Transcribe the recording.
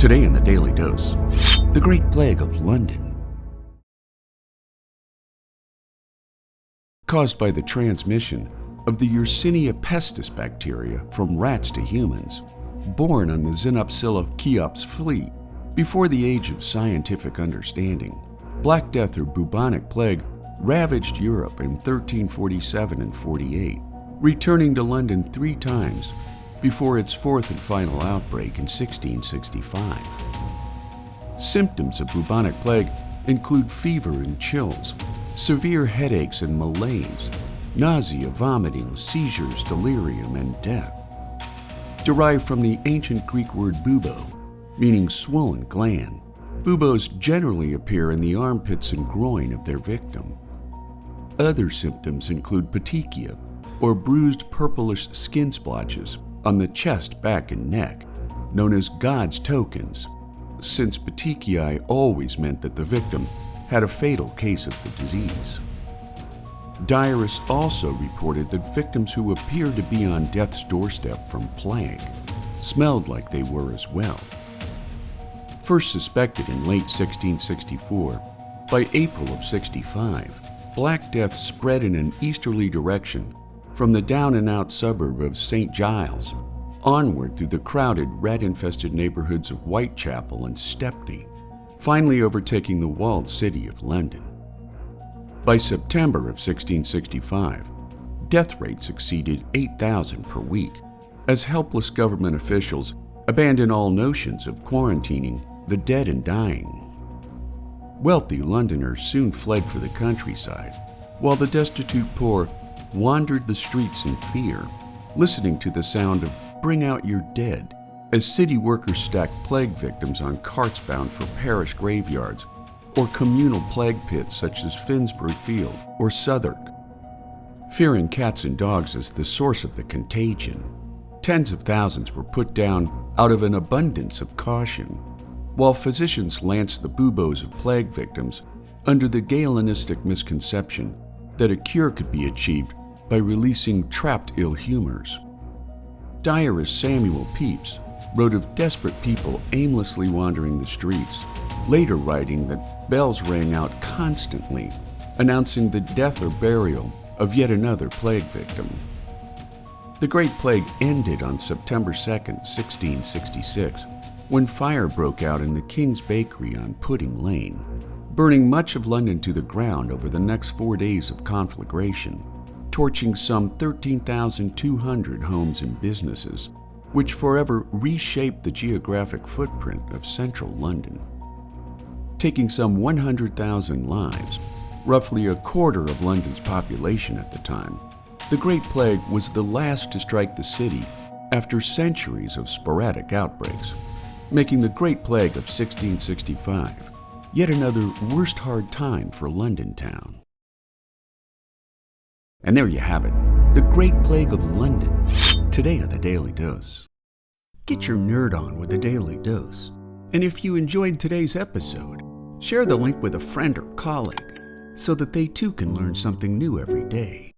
Today in the Daily Dose, the Great Plague of London. Caused by the transmission of the Yersinia pestis bacteria from rats to humans, born on the Xenopsylla cheopis flea. Before the age of scientific understanding, Black Death or Bubonic Plague ravaged Europe in 1347 and 48, returning to London 3 times before its 4th and final outbreak in 1665. Symptoms of bubonic plague include fever and chills, severe headaches and malaise, nausea, vomiting, seizures, delirium, and death. Derived from the ancient Greek word bubo, meaning swollen gland, buboes generally appear in the armpits and groin of their victim. Other symptoms include petechiae, or bruised purplish skin splotches on the chest, back, and neck, known as God's tokens, since petechiae always meant that the victim had a fatal case of the disease. Diarists also reported that victims who appeared to be on death's doorstep from plague smelled like they were as well. First suspected in late 1664, by April of 65, Black Death spread in an easterly direction from the down-and-out suburb of St. Giles onward through the crowded, rat-infested neighborhoods of Whitechapel and Stepney, finally overtaking the walled city of London. By September of 1665, death rates exceeded 8,000 per week, as helpless government officials abandoned all notions of quarantining the dead and dying. Wealthy Londoners soon fled for the countryside, while the destitute poor wandered the streets in fear, listening to the sound of "Bring Out Your Dead" as city workers stacked plague victims on carts bound for parish graveyards or communal plague pits such as Finsbury Field or Southwark. Fearing cats and dogs as the source of the contagion, tens of thousands were put down out of an abundance of caution, while physicians lanced the buboes of plague victims under the Galenistic misconception that a cure could be achieved by releasing trapped ill humors. Diarist Samuel Pepys wrote of desperate people aimlessly wandering the streets, later writing that bells rang out constantly, announcing the death or burial of yet another plague victim. The Great Plague ended on September 2, 1666, when fire broke out in the King's Bakery on Pudding Lane, burning much of London to the ground over the next 4 days of conflagration, torching some 13,200 homes and businesses, which forever reshaped the geographic footprint of central London. Taking some 100,000 lives, roughly a quarter of London's population at the time, the Great Plague was the last to strike the city after centuries of sporadic outbreaks, making the Great Plague of 1665 yet another worst hard time for London town. And there you have it, the Great Plague of London, today on the Daily Dose. Get your nerd on with the Daily Dose. And if you enjoyed today's episode, share the link with a friend or colleague so that they too can learn something new every day.